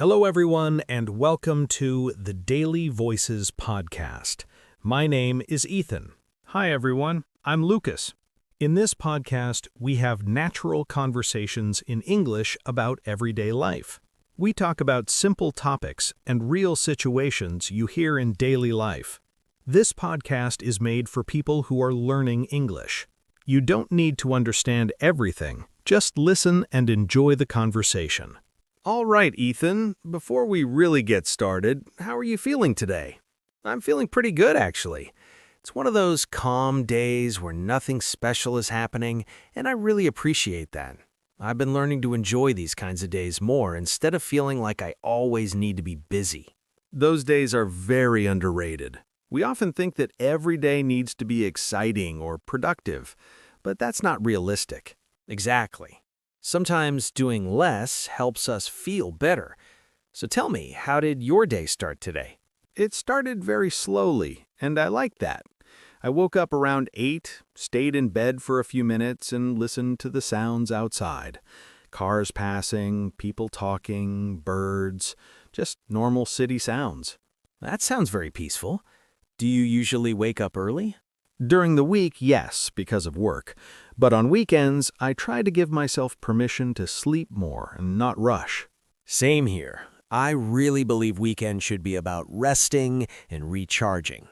Hello, everyone, and welcome to the Daily Voices podcast. My name is Ethan. Hi, everyone. I'm Lucas. In this podcast, we have natural conversations in English about everyday life. We talk about simple topics and real situations you hear in daily life. This podcast is made for people who are learning English. You don't need to understand everything. Just listen and enjoy the conversation. All right, Ethan, before we really get started, how are you feeling today? I'm feeling pretty good, actually. It's one of those calm days where nothing special is happening, and I really appreciate that. I've been learning to enjoy these kinds of days more instead of feeling like I always need to be busy. Those days are very underrated. We often think that every day needs to be exciting or productive, but that's not realistic. Exactly. Sometimes doing less helps us feel better. So tell me, how did your day start today? It started very slowly, and I liked that. I woke up around 8, stayed in bed for a few minutes, and listened to the sounds outside. Cars passing, people talking, birds, just normal city sounds. That sounds very peaceful. Do you usually wake up early? During the week, yes, because of work. But on weekends, I try to give myself permission to sleep more and not rush. Same here. I really believe weekends should be about resting and recharging.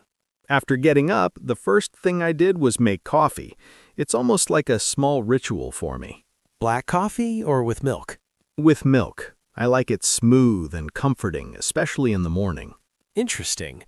After getting up, the first thing I did was make coffee. It's almost like a small ritual for me. Black coffee or with milk? With milk. I like it smooth and comforting, especially in the morning. Interesting.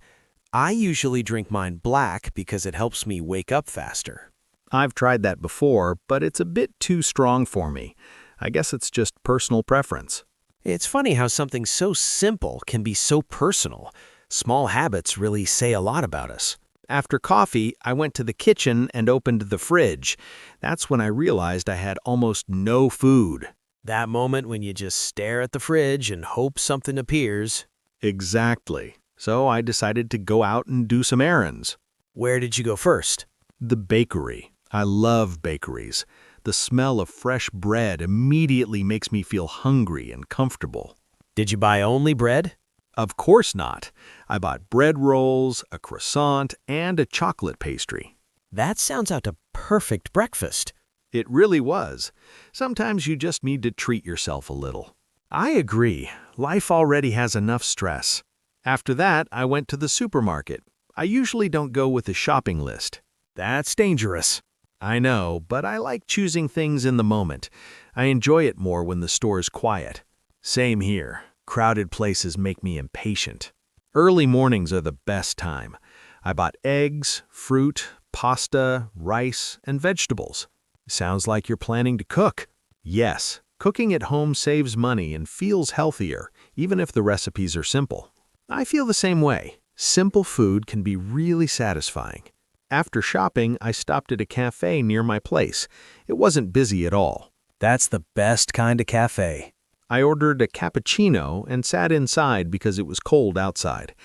I usually drink mine black because it helps me wake up faster. I've tried that before, but it's a bit too strong for me. I guess it's just personal preference. It's funny how something so simple can be so personal. Small habits really say a lot about us. After coffee, I went to the kitchen and opened the fridge. That's when I realized I had almost no food. That moment when you just stare at the fridge and hope something appears. Exactly. So I decided to go out and do some errands. Where did you go first? The bakery. I love bakeries. The smell of fresh bread immediately makes me feel hungry and comfortable. Did you buy only bread? Of course not. I bought bread rolls, a croissant, and a chocolate pastry. That sounds like a perfect breakfast. It really was. Sometimes you just need to treat yourself a little. I agree. Life already has enough stress. After that, I went to the supermarket. I usually don't go with a shopping list. That's dangerous. I know, but I like choosing things in the moment. I enjoy it more when the store is quiet. Same here. Crowded places make me impatient. Early mornings are the best time. I bought eggs, fruit, pasta, rice, and vegetables. Sounds like you're planning to cook. Yes, cooking at home saves money and feels healthier, even if the recipes are simple. I feel the same way. Simple food can be really satisfying. After shopping, I stopped at a cafe near my place. It wasn't busy at all. That's the best kind of cafe. I ordered a cappuccino and sat inside because it was cold outside.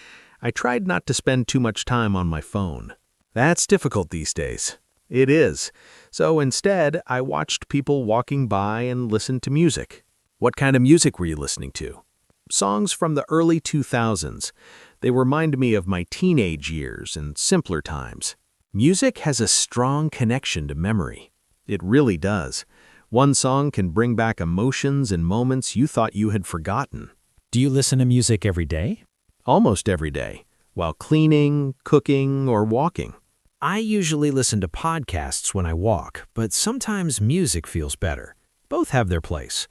I tried not to spend too much time on my phone. That's difficult these days. It is. So instead, I watched people walking by and listened to music. What kind of music were you listening to? Songs from the early 2000s. They remind me of my teenage years and simpler times. Music has a strong connection to memory. It really does. One song can bring back emotions and moments you thought you had forgotten. Do you listen to music every day? Almost every day, while cleaning, cooking, or walking. I usually listen to podcasts when I walk, but sometimes music feels better. Both have their place.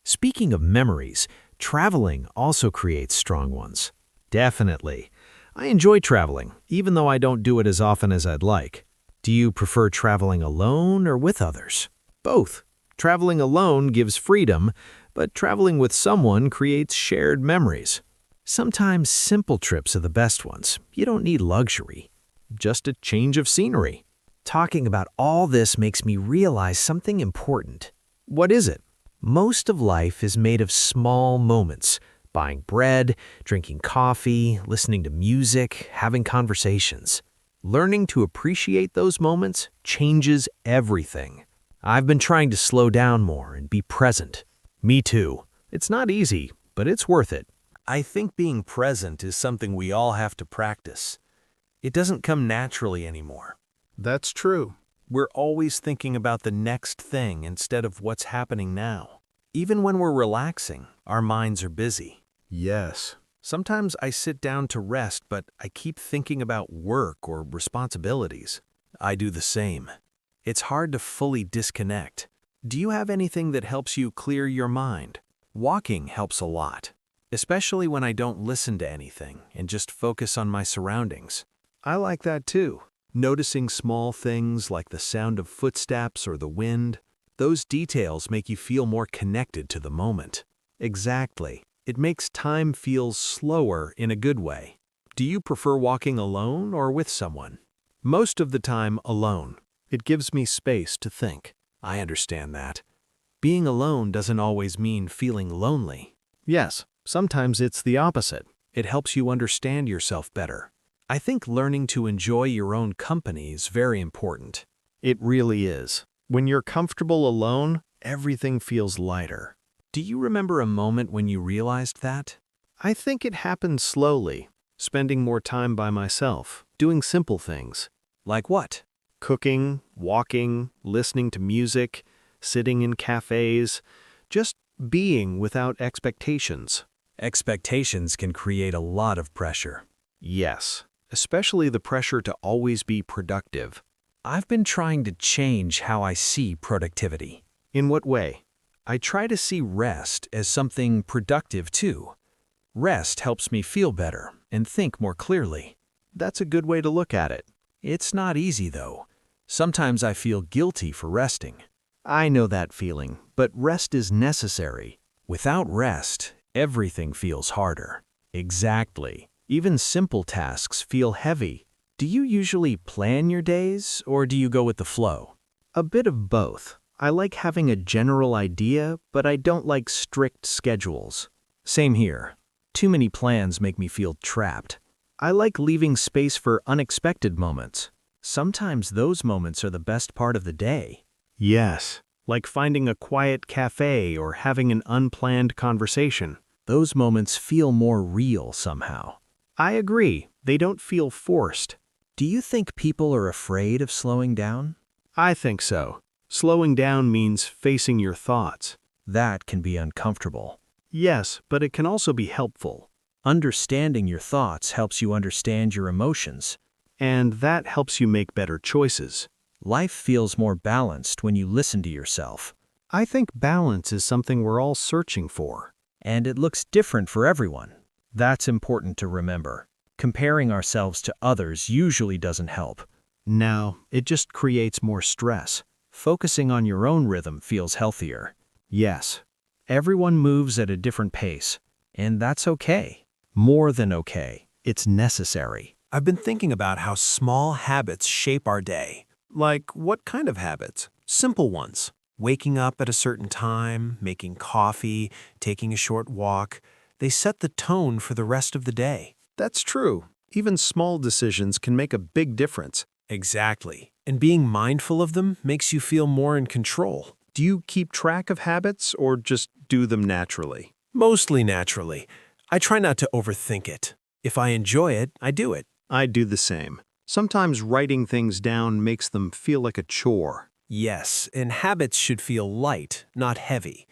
Speaking of memories, traveling also creates strong ones. Definitely. I enjoy traveling, even though I don't do it as often as I'd like. Do you prefer traveling alone or with others? Both. Traveling alone gives freedom, but traveling with someone creates shared memories. Sometimes simple trips are the best ones. You don't need luxury. Just a change of scenery. Talking about all this makes me realize something important. What is it? Most of life is made of small moments. Buying bread, drinking coffee, listening to music, having conversations. Learning to appreciate those moments changes everything. I've been trying to slow down more and be present. Me too. It's not easy, but it's worth it. I think being present is something we all have to practice. It doesn't come naturally anymore. That's true. We're always thinking about the next thing instead of what's happening now. Even when we're relaxing, our minds are busy. Yes. Sometimes I sit down to rest, but I keep thinking about work or responsibilities. I do the same. It's hard to fully disconnect. Do you have anything that helps you clear your mind? Walking helps a lot, especially when I don't listen to anything and just focus on my surroundings. I like that too. Noticing small things like the sound of footsteps or the wind, those details make you feel more connected to the moment. Exactly. It makes time feel slower in a good way. Do you prefer walking alone or with someone? Most of the time alone. It gives me space to think. I understand that. Being alone doesn't always mean feeling lonely. Yes, sometimes it's the opposite. It helps you understand yourself better. I think learning to enjoy your own company is very important. It really is. When you're comfortable alone, everything feels lighter. Do you remember a moment when you realized that? I think it happened slowly, spending more time by myself, doing simple things. Like what? Cooking, walking, listening to music, sitting in cafes, just being without expectations. Expectations can create a lot of pressure. Yes, especially the pressure to always be productive. I've been trying to change how I see productivity. In what way? I try to see rest as something productive too. Rest helps me feel better and think more clearly. That's a good way to look at it. It's not easy though. Sometimes I feel guilty for resting. I know that feeling, but rest is necessary. Without rest, everything feels harder. Exactly. Even simple tasks feel heavy. Do you usually plan your days, or do you go with the flow? A bit of both. I like having a general idea, but I don't like strict schedules. Same here. Too many plans make me feel trapped. I like leaving space for unexpected moments. Sometimes those moments are the best part of the day. Yes, like finding a quiet cafe or having an unplanned conversation. Those moments feel more real somehow. I agree. They don't feel forced. Do you think people are afraid of slowing down? I think so. Slowing down means facing your thoughts. That can be uncomfortable. Yes, but it can also be helpful. Understanding your thoughts helps you understand your emotions. And that helps you make better choices. Life feels more balanced when you listen to yourself. I think balance is something we're all searching for. And it looks different for everyone. That's important to remember. Comparing ourselves to others usually doesn't help. No, it just creates more stress. Focusing on your own rhythm feels healthier. Yes, everyone moves at a different pace, and that's okay. More than okay. It's necessary. I've been thinking about how small habits shape our day. Like, what kind of habits? Simple ones. Waking up at a certain time, making coffee, taking a short walk. They set the tone for the rest of the day. That's true. Even small decisions can make a big difference. Exactly. And being mindful of them makes you feel more in control. Do you keep track of habits or just do them naturally? Mostly naturally. I try not to overthink it. If I enjoy it, I do it. I do the same. Sometimes writing things down makes them feel like a chore. Yes, and habits should feel light, not heavy.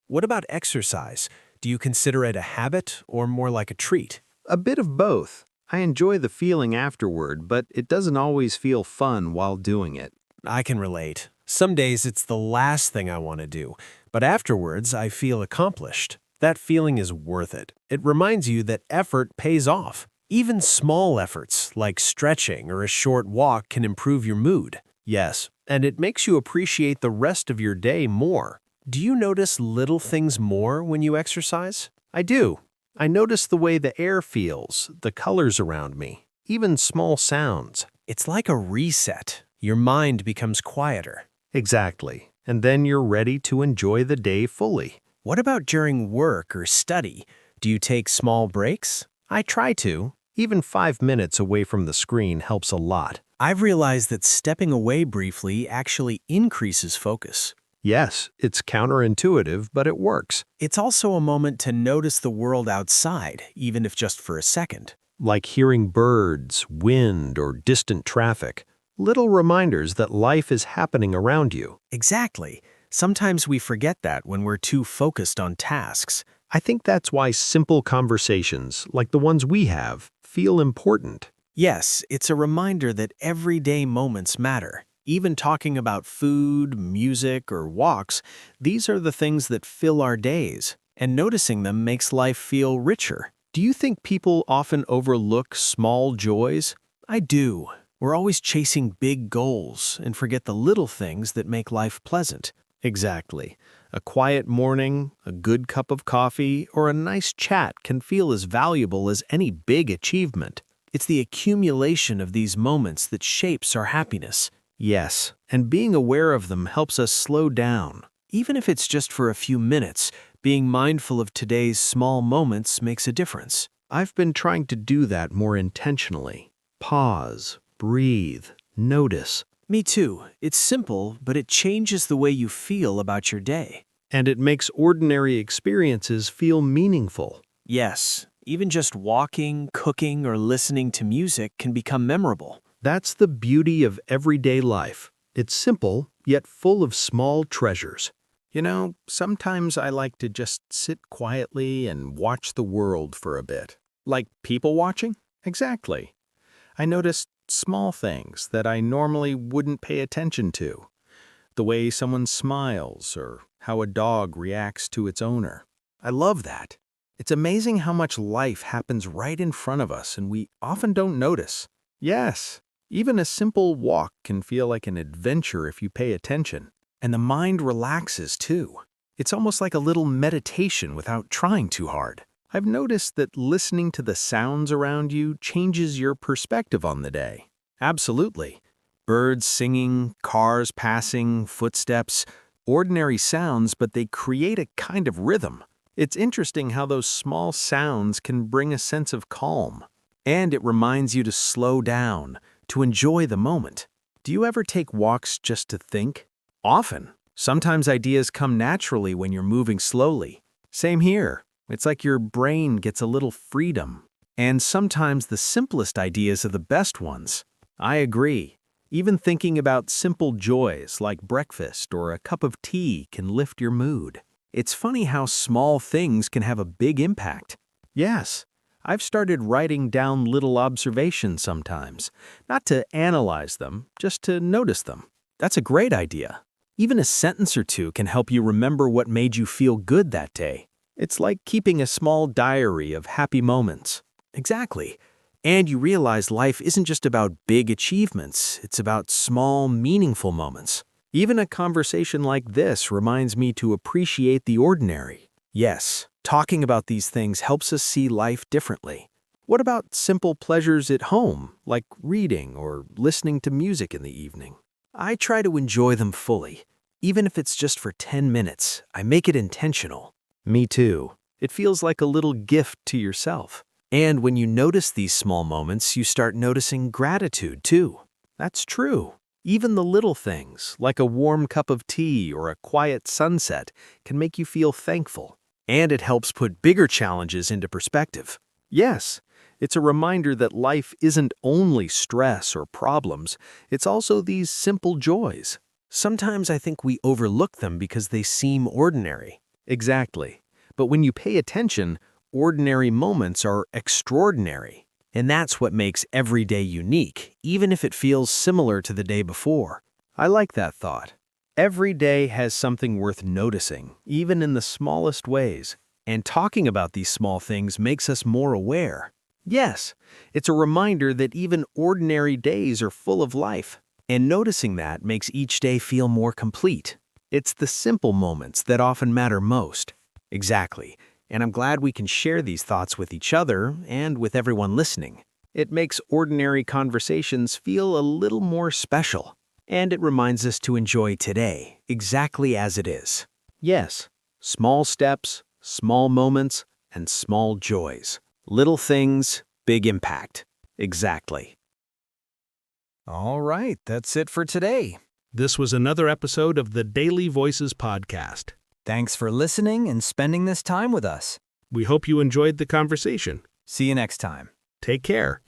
What about exercise? Do you consider it a habit or more like a treat? A bit of both. I enjoy the feeling afterward, but it doesn't always feel fun while doing it. I can relate. Some days it's the last thing I want to do, but afterwards I feel accomplished. That feeling is worth it. It reminds you that effort pays off. Even small efforts, like stretching or a short walk, can improve your mood. Yes, and it makes you appreciate the rest of your day more. Do you notice little things more when you exercise? I do. I notice the way the air feels, the colors around me, even small sounds. It's like a reset. Your mind becomes quieter. Exactly. And then you're ready to enjoy the day fully. What about during work or study? Do you take small breaks? I try to. Even 5 minutes away from the screen helps a lot. I've realized that stepping away briefly actually increases focus. Yes, it's counterintuitive, but it works. It's also a moment to notice the world outside, even if just for a second. Like hearing birds, wind, or distant traffic. Little reminders that life is happening around you. Exactly. Sometimes we forget that when we're too focused on tasks. I think that's why simple conversations, like the ones we have, feel important. Yes, it's a reminder that everyday moments matter. Even talking about food, music, or walks, these are the things that fill our days, and noticing them makes life feel richer. Do you think people often overlook small joys? I do. We're always chasing big goals and forget the little things that make life pleasant. Exactly. A quiet morning, a good cup of coffee, or a nice chat can feel as valuable as any big achievement. It's the accumulation of these moments that shapes our happiness. Yes, and being aware of them helps us slow down. Even if it's just for a few minutes, being mindful of today's small moments makes a difference. I've been trying to do that more intentionally. Pause, breathe, notice. Me too. It's simple, but it changes the way you feel about your day. And it makes ordinary experiences feel meaningful. Yes, even just walking, cooking, or listening to music can become memorable. That's the beauty of everyday life. It's simple, yet full of small treasures. You know, sometimes I like to just sit quietly and watch the world for a bit. Like people watching? Exactly. I notice small things that I normally wouldn't pay attention to. The way someone smiles or how a dog reacts to its owner. I love that. It's amazing how much life happens right in front of us and we often don't notice. Yes, even a simple walk can feel like an adventure if you pay attention. And the mind relaxes too. It's almost like a little meditation without trying too hard. I've noticed that listening to the sounds around you changes your perspective on the day. Absolutely. Birds singing, cars passing, footsteps, ordinary sounds, but they create a kind of rhythm. It's interesting how those small sounds can bring a sense of calm. And it reminds you to slow down, to enjoy the moment. Do you ever take walks just to think? Often. Sometimes ideas come naturally when you're moving slowly. Same here. It's like your brain gets a little freedom. And sometimes the simplest ideas are the best ones. I agree. Even thinking about simple joys like breakfast or a cup of tea can lift your mood. It's funny how small things can have a big impact. Yes, I've started writing down little observations sometimes, not to analyze them, just to notice them. That's a great idea. Even a sentence or two can help you remember what made you feel good that day. It's like keeping a small diary of happy moments. Exactly. And you realize life isn't just about big achievements, it's about small, meaningful moments. Even a conversation like this reminds me to appreciate the ordinary. Yes, talking about these things helps us see life differently. What about simple pleasures at home, like reading or listening to music in the evening? I try to enjoy them fully. Even if it's just for 10 minutes, I make it intentional. Me too. It feels like a little gift to yourself. And when you notice these small moments, you start noticing gratitude too. That's true. Even the little things, like a warm cup of tea or a quiet sunset, can make you feel thankful. And it helps put bigger challenges into perspective. Yes, it's a reminder that life isn't only stress or problems, it's also these simple joys. Sometimes I think we overlook them because they seem ordinary. Exactly. But when you pay attention, ordinary moments are extraordinary. And that's what makes every day unique, even if it feels similar to the day before. I like that thought. Every day has something worth noticing, even in the smallest ways. And talking about these small things makes us more aware. Yes, it's a reminder that even ordinary days are full of life. And noticing that makes each day feel more complete. It's the simple moments that often matter most. Exactly. And I'm glad we can share these thoughts with each other and with everyone listening. It makes ordinary conversations feel a little more special, and it reminds us to enjoy today exactly as it is. Yes, small steps, small moments, and small joys. Little things, big impact. Exactly. All right, that's it for today. This was another episode of the Daily Voices podcast. Thanks for listening and spending this time with us. We hope you enjoyed the conversation. See you next time. Take care.